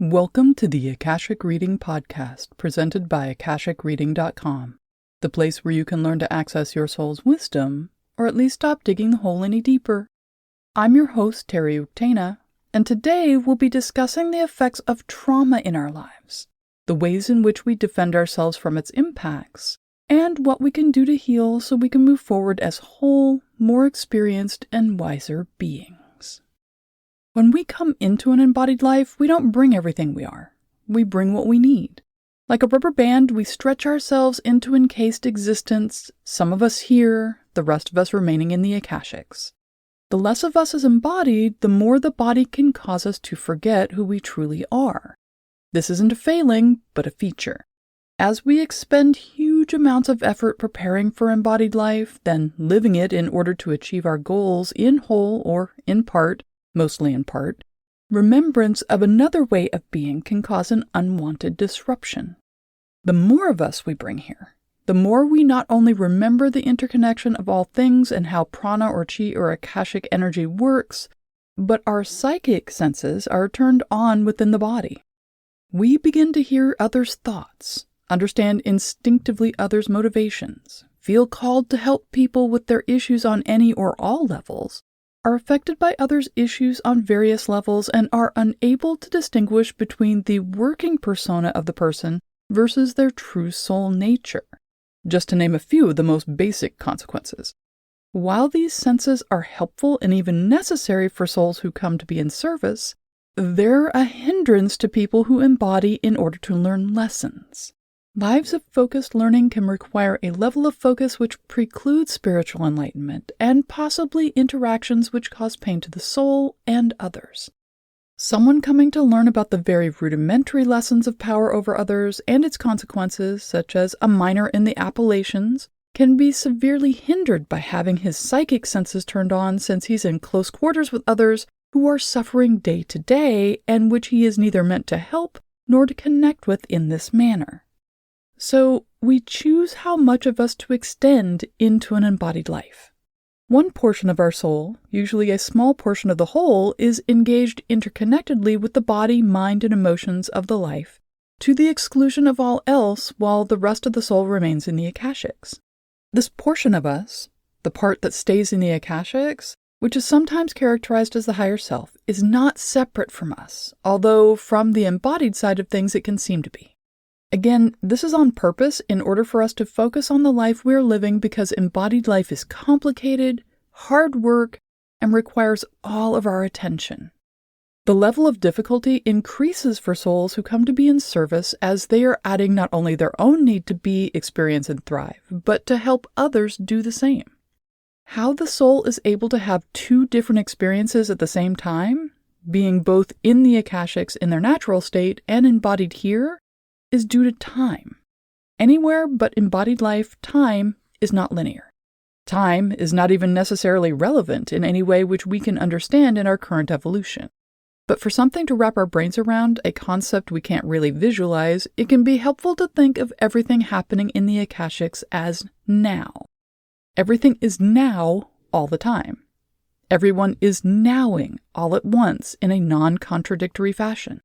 Welcome to the Akashic Reading Podcast, presented by AkashicReading.com, the place where you can learn to access your soul's wisdom, or at least stop digging the hole any deeper. I'm your host, Terry Uktana, and today we'll be discussing the effects of trauma in our lives, the ways in which we defend ourselves from its impacts, and what we can do to heal so we can move forward as whole, more experienced, and wiser beings. When we come into an embodied life, we don't bring everything we are. We bring what we need. Like a rubber band, we stretch ourselves into encased existence, some of us here, the rest of us remaining in the Akashics. The less of us is embodied, the more the body can cause us to forget who we truly are. This isn't a failing, but a feature. As we expend huge amounts of effort preparing for embodied life, then living it in order to achieve our goals in whole or in part, mostly in part, remembrance of another way of being can cause an unwanted disruption. The more of us we bring here, the more we not only remember the interconnection of all things and how prana or chi or akashic energy works, but our psychic senses are turned on within the body. We begin to hear others' thoughts, understand instinctively others' motivations, feel called to help people with their issues on any or all levels, are affected by others' issues on various levels, and are unable to distinguish between the working persona of the person versus their true soul nature, just to name a few of the most basic consequences. While these senses are helpful and even necessary for souls who come to be in service, they're a hindrance to people who embody in order to learn lessons. Lives of focused learning can require a level of focus which precludes spiritual enlightenment and possibly interactions which cause pain to the soul and others. Someone coming to learn about the very rudimentary lessons of power over others and its consequences, such as a miner in the Appalachians, can be severely hindered by having his psychic senses turned on, since he's in close quarters with others who are suffering day to day and which he is neither meant to help nor to connect with in this manner. So we choose how much of us to extend into an embodied life. One portion of our soul, usually a small portion of the whole, is engaged interconnectedly with the body, mind, and emotions of the life, to the exclusion of all else, while the rest of the soul remains in the Akashics. This portion of us, the part that stays in the Akashics, which is sometimes characterized as the higher self, is not separate from us, although from the embodied side of things it can seem to be. Again, this is on purpose in order for us to focus on the life we're living, because embodied life is complicated, hard work, and requires all of our attention. The level of difficulty increases for souls who come to be in service, as they are adding not only their own need to be, experience, and thrive, but to help others do the same. How the soul is able to have two different experiences at the same time, being both in the Akashics in their natural state and embodied here, is due to time. Anywhere but embodied life, time is not linear. Time is not even necessarily relevant in any way which we can understand in our current evolution. But for something to wrap our brains around, a concept we can't really visualize, it can be helpful to think of everything happening in the Akashics as now. Everything is now all the time. Everyone is nowing all at once in a non-contradictory fashion.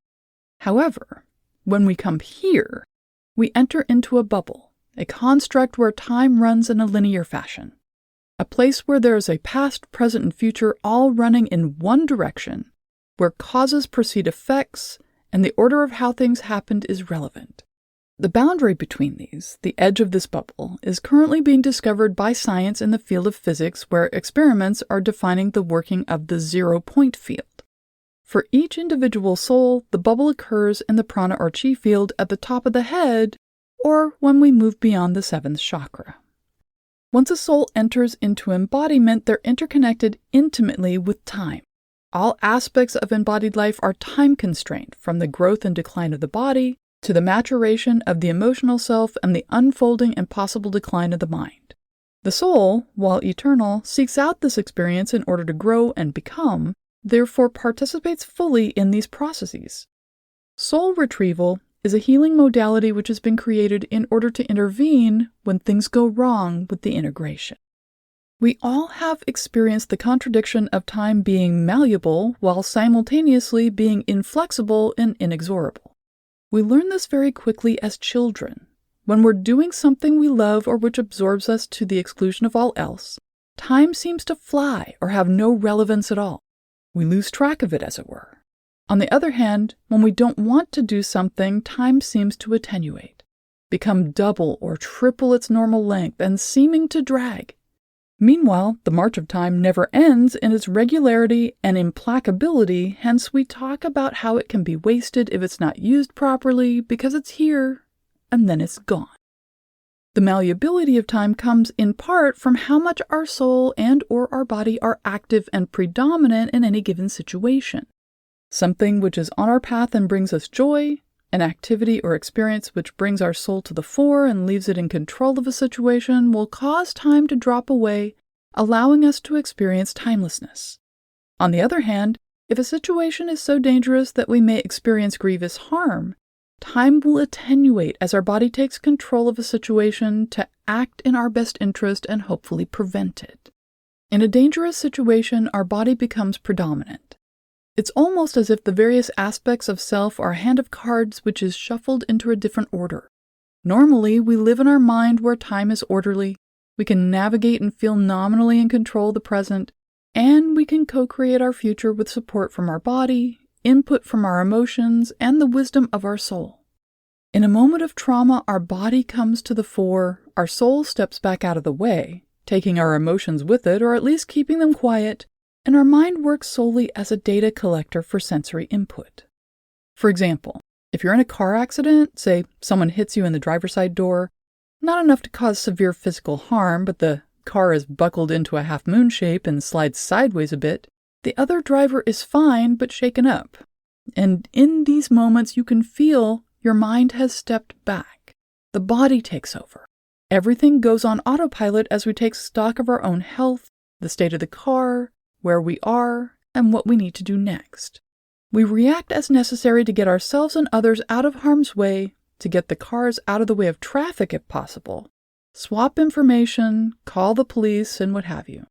However, when we come here, we enter into a bubble, a construct where time runs in a linear fashion, a place where there is a past, present, and future all running in one direction, where causes precede effects, and the order of how things happened is relevant. The boundary between these, the edge of this bubble, is currently being discovered by science in the field of physics, where experiments are defining the working of the zero-point field. For each individual soul, the bubble occurs in the prana or chi field at the top of the head, or when we move beyond the seventh chakra. Once a soul enters into embodiment, they're interconnected intimately with time. All aspects of embodied life are time-constrained, from the growth and decline of the body, to the maturation of the emotional self and the unfolding and possible decline of the mind. The soul, while eternal, seeks out this experience in order to grow and become, therefore participates fully in these processes. Soul retrieval is a healing modality which has been created in order to intervene when things go wrong with the integration. We all have experienced the contradiction of time being malleable while simultaneously being inflexible and inexorable. We learn this very quickly as children. When we're doing something we love or which absorbs us to the exclusion of all else, time seems to fly or have no relevance at all. We lose track of it, as it were. On the other hand, when we don't want to do something, time seems to attenuate, become double or triple its normal length, and seeming to drag. Meanwhile, the march of time never ends in its regularity and implacability, hence we talk about how it can be wasted if it's not used properly because it's here and then it's gone. The malleability of time comes in part from how much our soul and or our body are active and predominant in any given situation. Something which is on our path and brings us joy, an activity or experience which brings our soul to the fore and leaves it in control of a situation, will cause time to drop away, allowing us to experience timelessness. On the other hand, if a situation is so dangerous that we may experience grievous harm, time will attenuate as our body takes control of a situation to act in our best interest and hopefully prevent it. In a dangerous situation, our body becomes predominant. It's almost as if the various aspects of self are a hand of cards which is shuffled into a different order. Normally, we live in our mind where time is orderly, we can navigate and feel nominally in control of the present, and we can co-create our future with support from our body, input from our emotions, and the wisdom of our soul. In a moment of trauma, our body comes to the fore, our soul steps back out of the way, taking our emotions with it, or at least keeping them quiet, and our mind works solely as a data collector for sensory input. For example, if you're in a car accident, say someone hits you in the driver's side door, not enough to cause severe physical harm, but the car is buckled into a half-moon shape and slides sideways a bit, the other driver is fine but shaken up. And in these moments, you can feel your mind has stepped back. The body takes over. Everything goes on autopilot as we take stock of our own health, the state of the car, where we are, and what we need to do next. We react as necessary to get ourselves and others out of harm's way, to get the cars out of the way of traffic if possible, swap information, call the police, and what have you.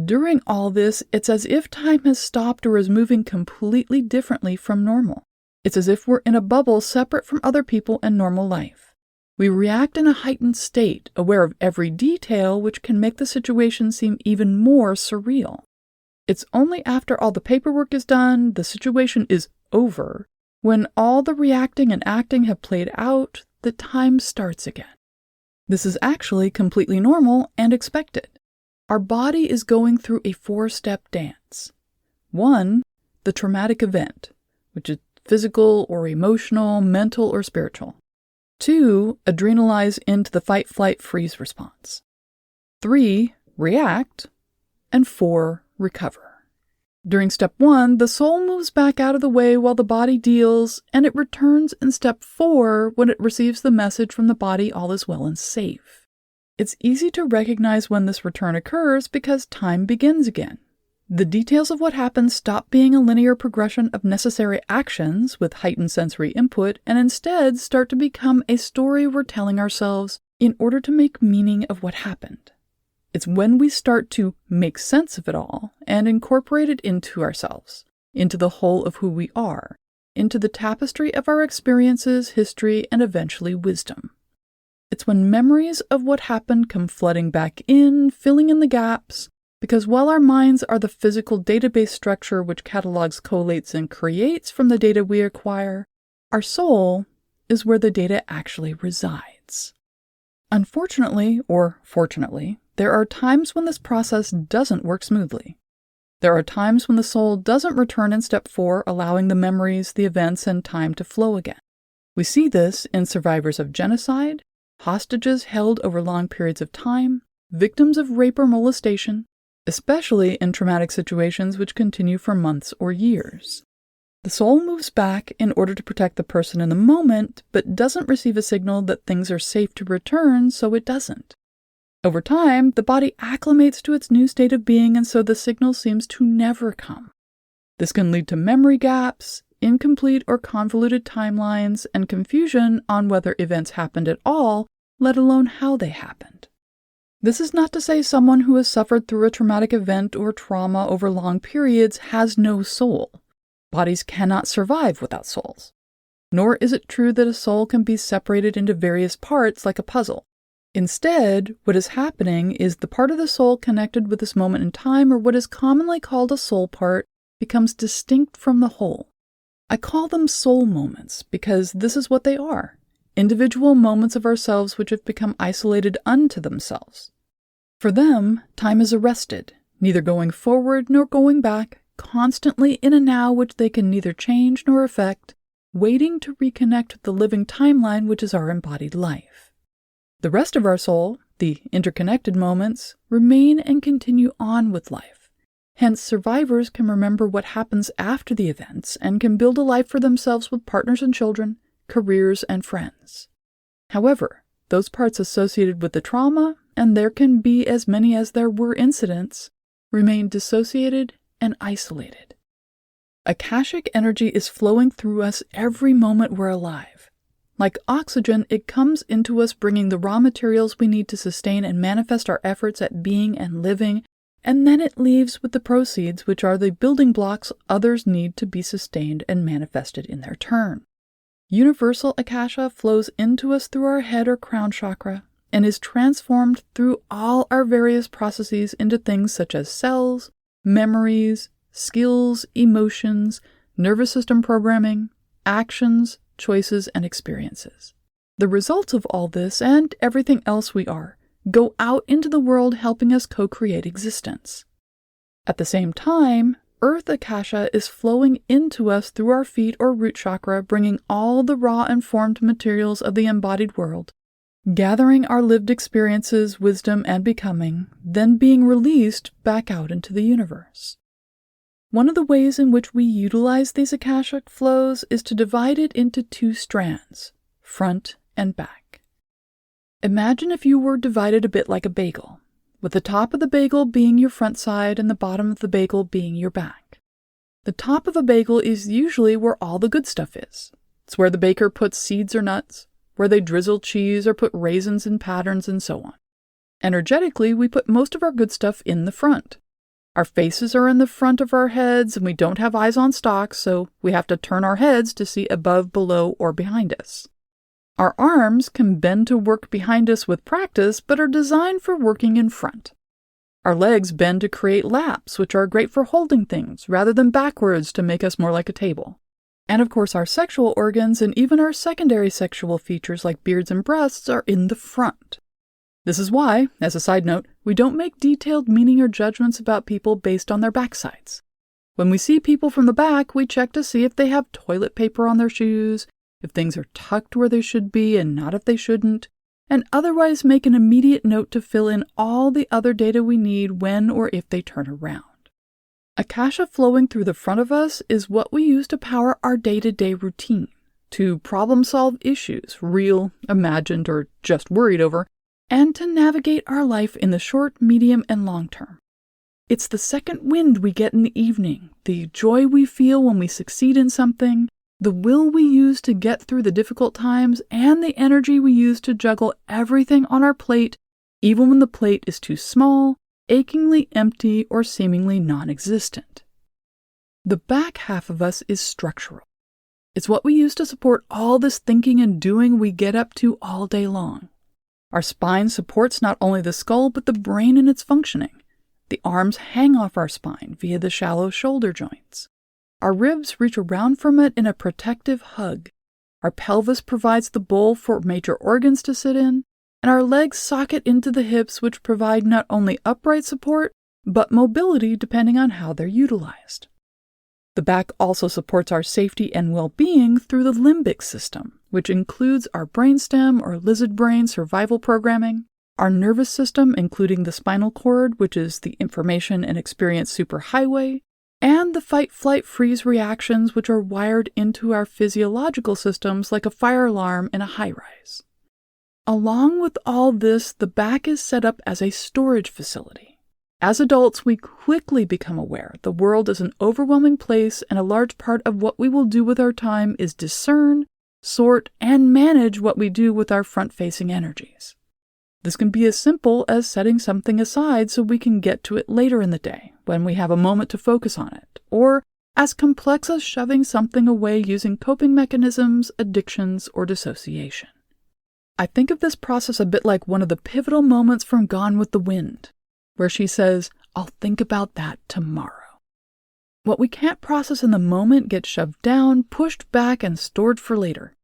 During all this, it's as if time has stopped or is moving completely differently from normal. It's as if we're in a bubble separate from other people and normal life. We react in a heightened state, aware of every detail, which can make the situation seem even more surreal. It's only after all the paperwork is done, the situation is over, when all the reacting and acting have played out, that time starts again. This is actually completely normal and expected. Our body is going through a 4-step dance. 1, the traumatic event, which is physical or emotional, mental or spiritual. 2, adrenalize into the fight, flight, freeze response. 3, react. And 4, recover. During step 1, the soul moves back out of the way while the body deals, and it returns in step 4 when it receives the message from the body all is well and safe. It's easy to recognize when this return occurs because time begins again. The details of what happens stop being a linear progression of necessary actions with heightened sensory input and instead start to become a story we're telling ourselves in order to make meaning of what happened. It's when we start to make sense of it all and incorporate it into ourselves, into the whole of who we are, into the tapestry of our experiences, history, and eventually wisdom. It's when memories of what happened come flooding back in, filling in the gaps, because while our minds are the physical database structure which catalogs, collates, and creates from the data we acquire, our soul is where the data actually resides. Unfortunately, or fortunately, there are times when this process doesn't work smoothly. There are times when the soul doesn't return in step 4, allowing the memories, the events, and time to flow again. We see this in survivors of genocide, hostages held over long periods of time, victims of rape or molestation, especially in traumatic situations which continue for months or years. The soul moves back in order to protect the person in the moment, but doesn't receive a signal that things are safe to return, so it doesn't. Over time, the body acclimates to its new state of being, and so the signal seems to never come. This can lead to memory gaps, incomplete or convoluted timelines, and confusion on whether events happened at all, let alone how they happened. This is not to say someone who has suffered through a traumatic event or trauma over long periods has no soul. Bodies cannot survive without souls. Nor is it true that a soul can be separated into various parts like a puzzle. Instead, what is happening is the part of the soul connected with this moment in time, or what is commonly called a soul part, becomes distinct from the whole. I call them soul moments because this is what they are, individual moments of ourselves which have become isolated unto themselves. For them, time is arrested, neither going forward nor going back, constantly in a now which they can neither change nor affect, waiting to reconnect with the living timeline which is our embodied life. The rest of our soul, the interconnected moments, remain and continue on with life. Hence, survivors can remember what happens after the events and can build a life for themselves with partners and children, careers and friends. However, those parts associated with the trauma, and there can be as many as there were incidents, remain dissociated and isolated. Akashic energy is flowing through us every moment we're alive. Like oxygen, it comes into us bringing the raw materials we need to sustain and manifest our efforts at being and living, and then it leaves with the proceeds, which are the building blocks others need to be sustained and manifested in their turn. Universal Akasha flows into us through our head or crown chakra and is transformed through all our various processes into things such as cells, memories, skills, emotions, nervous system programming, actions, choices, and experiences. The results of all this, and everything else we are, go out into the world helping us co-create existence. At the same time, Earth Akasha is flowing into us through our feet or root chakra, bringing all the raw and formed materials of the embodied world, gathering our lived experiences, wisdom, and becoming, then being released back out into the universe. One of the ways in which we utilize these Akashic flows is to divide it into two strands, front and back. Imagine if you were divided a bit like a bagel, with the top of the bagel being your front side and the bottom of the bagel being your back. The top of a bagel is usually where all the good stuff is. It's where the baker puts seeds or nuts, where they drizzle cheese or put raisins in patterns and so on. Energetically, we put most of our good stuff in the front. Our faces are in the front of our heads, and we don't have eyes on stalks, so we have to turn our heads to see above, below, or behind us. Our arms can bend to work behind us with practice, but are designed for working in front. Our legs bend to create laps, which are great for holding things, rather than backwards to make us more like a table. And of course, our sexual organs and even our secondary sexual features like beards and breasts are in the front. This is why, as a side note, we don't make detailed meaning or judgments about people based on their backsides. When we see people from the back, we check to see if they have toilet paper on their shoes, if things are tucked where they should be and not if they shouldn't, and otherwise make an immediate note to fill in all the other data we need when or if they turn around. Akasha flowing through the front of us is what we use to power our day-to-day routine, to problem-solve issues, real, imagined, or just worried over, and to navigate our life in the short, medium, and long term. It's the second wind we get in the evening, the joy we feel when we succeed in something, the will we use to get through the difficult times, and the energy we use to juggle everything on our plate, even when the plate is too small, achingly empty, or seemingly non-existent. The back half of us is structural. It's what we use to support all this thinking and doing we get up to all day long. Our spine supports not only the skull, but the brain in its functioning. The arms hang off our spine via the shallow shoulder joints. Our ribs reach around from it in a protective hug. Our pelvis provides the bowl for major organs to sit in, and our legs socket into the hips, which provide not only upright support, but mobility depending on how they're utilized. The back also supports our safety and well-being through the limbic system, which includes our brainstem or lizard brain survival programming, our nervous system, including the spinal cord, which is the information and experience superhighway, and the fight-flight-freeze reactions, which are wired into our physiological systems like a fire alarm in a high-rise. Along with all this, the back is set up as a storage facility. As adults, we quickly become aware the world is an overwhelming place, and a large part of what we will do with our time is discern, sort, and manage what we do with our front-facing energies. This can be as simple as setting something aside so we can get to it later in the day when we have a moment to focus on it, or as complex as shoving something away using coping mechanisms, addictions, or dissociation. I think of this process a bit like one of the pivotal moments from Gone with the Wind, where she says, "I'll think about that tomorrow." What we can't process in the moment gets shoved down, pushed back, and stored for later.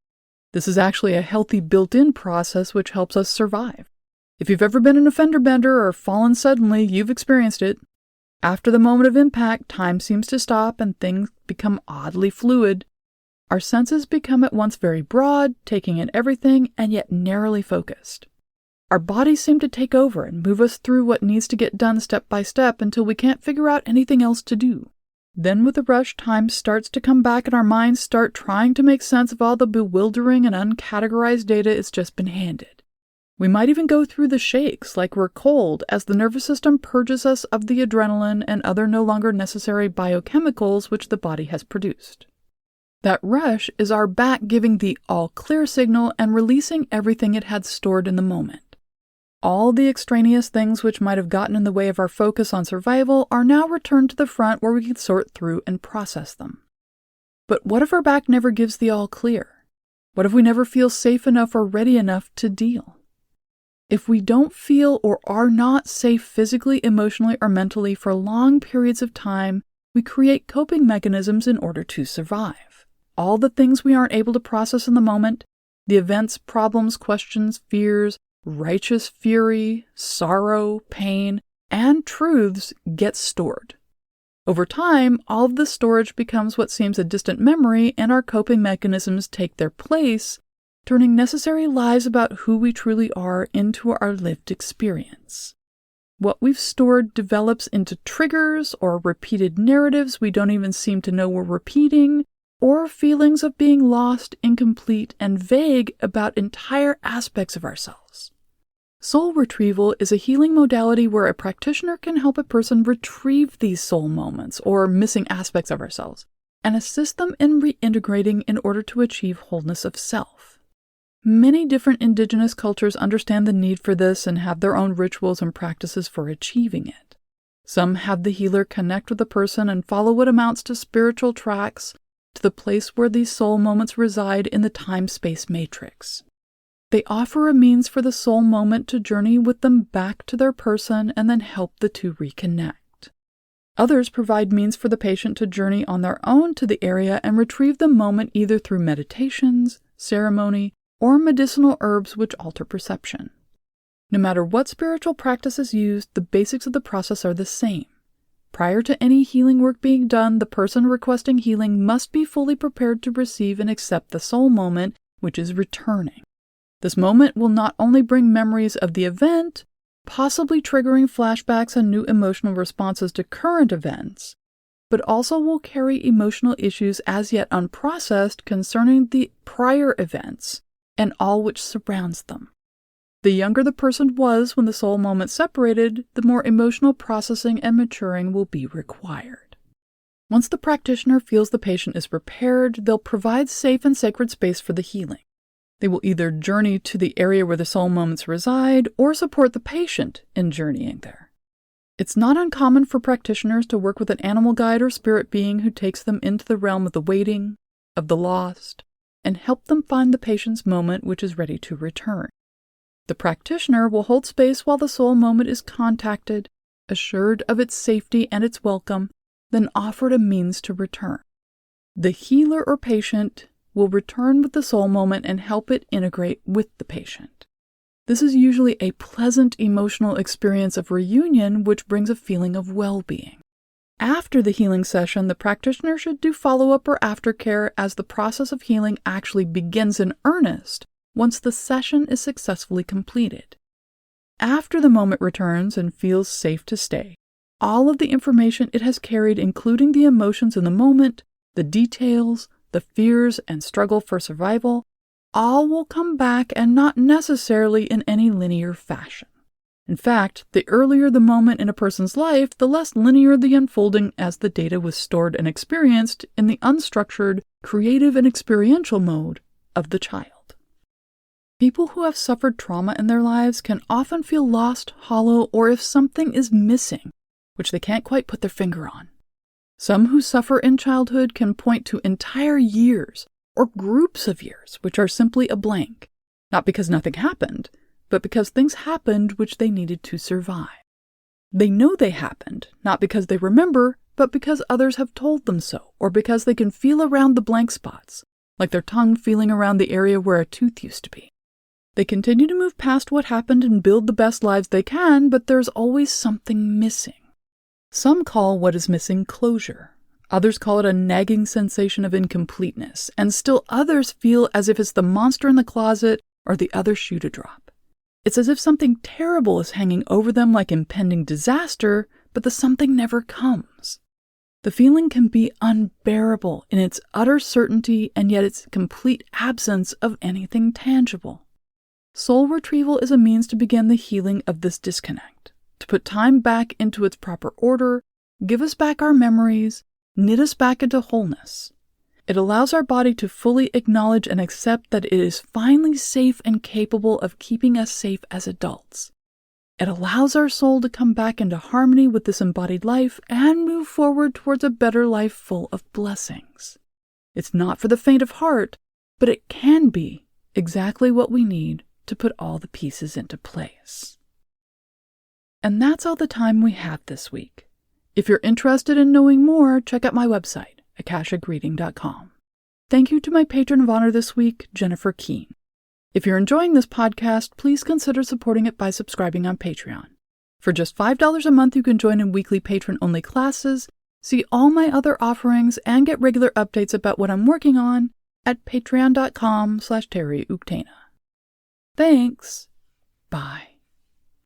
This is actually a healthy built-in process which helps us survive. If you've ever been in a fender bender or fallen suddenly, you've experienced it. After the moment of impact, time seems to stop and things become oddly fluid. Our senses become at once very broad, taking in everything, and yet narrowly focused. Our bodies seem to take over and move us through what needs to get done step by step until we can't figure out anything else to do. Then with a rush, time starts to come back and our minds start trying to make sense of all the bewildering and uncategorized data it's just been handed. We might even go through the shakes like we're cold as the nervous system purges us of the adrenaline and other no longer necessary biochemicals which the body has produced. That rush is our back giving the all-clear signal and releasing everything it had stored in the moment. All the extraneous things which might have gotten in the way of our focus on survival are now returned to the front where we can sort through and process them. But what if our back never gives the all-clear? What if we never feel safe enough or ready enough to deal? If we don't feel or are not safe physically, emotionally, or mentally for long periods of time, we create coping mechanisms in order to survive. All the things we aren't able to process in the moment, the events, problems, questions, fears, righteous fury, sorrow, pain, and truths get stored. Over time, all of this storage becomes what seems a distant memory, and our coping mechanisms take their place, turning necessary lies about who we truly are into our lived experience. What we've stored develops into triggers or repeated narratives we don't even seem to know we're repeating, or feelings of being lost, incomplete, and vague about entire aspects of ourselves. Soul retrieval is a healing modality where a practitioner can help a person retrieve these soul moments or missing aspects of ourselves and assist them in reintegrating in order to achieve wholeness of self. Many different indigenous cultures understand the need for this and have their own rituals and practices for achieving it. Some have the healer connect with the person and follow what amounts to spiritual tracks to the place where these soul moments reside in the time-space matrix. They offer a means for the soul moment to journey with them back to their person and then help the two reconnect. Others provide means for the patient to journey on their own to the area and retrieve the moment either through meditations, ceremony, or medicinal herbs which alter perception. No matter what spiritual practice is used, the basics of the process are the same. Prior to any healing work being done, the person requesting healing must be fully prepared to receive and accept the soul moment, which is returning. This moment will not only bring memories of the event, possibly triggering flashbacks and new emotional responses to current events, but also will carry emotional issues as yet unprocessed concerning the prior events and all which surrounds them. The younger the person was when the soul moment separated, the more emotional processing and maturing will be required. Once the practitioner feels the patient is prepared, they'll provide safe and sacred space for the healing. They will either journey to the area where the soul moments reside or support the patient in journeying there. It's not uncommon for practitioners to work with an animal guide or spirit being who takes them into the realm of the waiting, of the lost, and help them find the patient's moment which is ready to return. The practitioner will hold space while the soul moment is contacted, assured of its safety and its welcome, then offered a means to return. The healer or patient will return with the soul moment and help it integrate with the patient. This is usually a pleasant emotional experience of reunion which brings a feeling of well-being. After the healing session, the practitioner should do follow-up or aftercare as the process of healing actually begins in earnest once the session is successfully completed. After the moment returns and feels safe to stay, all of the information it has carried, including the emotions in the moment, the details, the fears and struggle for survival, all will come back and not necessarily in any linear fashion. In fact, the earlier the moment in a person's life, the less linear the unfolding as the data was stored and experienced in the unstructured, creative and experiential mode of the child. People who have suffered trauma in their lives can often feel lost, hollow, or if something is missing, which they can't quite put their finger on. Some who suffer in childhood can point to entire years or groups of years which are simply a blank, not because nothing happened, but because things happened which they needed to survive. They know they happened, not because they remember, but because others have told them so, or because they can feel around the blank spots, like their tongue feeling around the area where a tooth used to be. They continue to move past what happened and build the best lives they can, but there's always something missing. Some call what is missing closure. Others call it a nagging sensation of incompleteness, and still others feel as if it's the monster in the closet or the other shoe to drop. It's as if something terrible is hanging over them like impending disaster, but the something never comes. The feeling can be unbearable in its utter certainty and yet its complete absence of anything tangible. Soul retrieval is a means to begin the healing of this disconnect, to put time back into its proper order, give us back our memories, knit us back into wholeness. It allows our body to fully acknowledge and accept that it is finally safe and capable of keeping us safe as adults. It allows our soul to come back into harmony with this embodied life and move forward towards a better life full of blessings. It's not for the faint of heart, but it can be exactly what we need to put all the pieces into place. And that's all the time we have this week. If you're interested in knowing more, check out my website, akashicreading.com. Thank you to my patron of honor this week, Jennifer Keene. If you're enjoying this podcast, please consider supporting it by subscribing on Patreon. For just $5 a month, you can join in weekly patron-only classes, see all my other offerings, and get regular updates about what I'm working on at patreon.com/TerryUktana. Thanks. Bye.